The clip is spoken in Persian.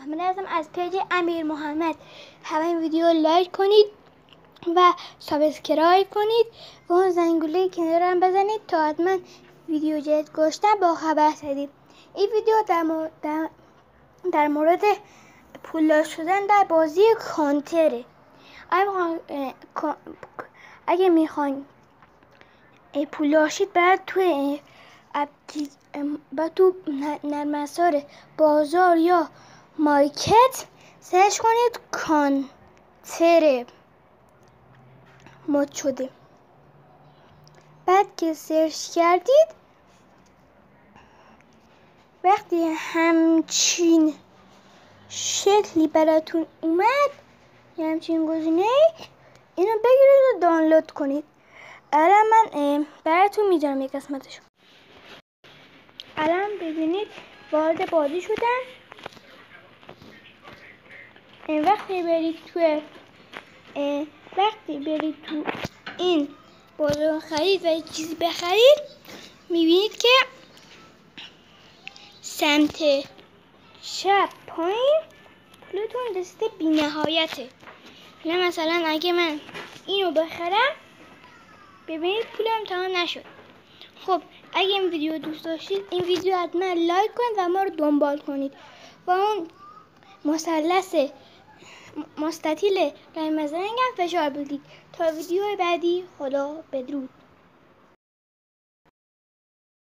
محمد هستم از پیج امیر محمد. همه این ویدیو لایک کنید و سابسکرایب کنید و اون زنگوله کنارم بزنید تا حتما ویدیو جدید گذاشتم با خبر شدید. این ویدیو در مورد پولدار شدن در بازی کانتره. اگه میخواین پولدار شید باید تو نرم افزار بازار یا مارکت سرچ کنید کانتر مد شده. بعد که سرچ کردید وقتی همچین شکلی براتون اومد یه همچین گزینه اینو بگیرید و دانلود کنید. الان من براتون میذارم یک قسمتشو. الان ببینید وارد بازی شدم. وقتی برید تو این بازار خرید و یه چیزی بخرید میبینید که سمت چپ پایین پولتون رسیده بی نهایته. مثلا اگه من اینو بخرم ببینید پولم تمام نشد. خب اگه این ویدیو دوست داشتید این ویدیو حتما لایک کنید و ما رو دنبال کنید و اون مثلث مستطیل رای مزرنگ هم فشار بدید. تا ویدیو بعدی، خدا بدرود.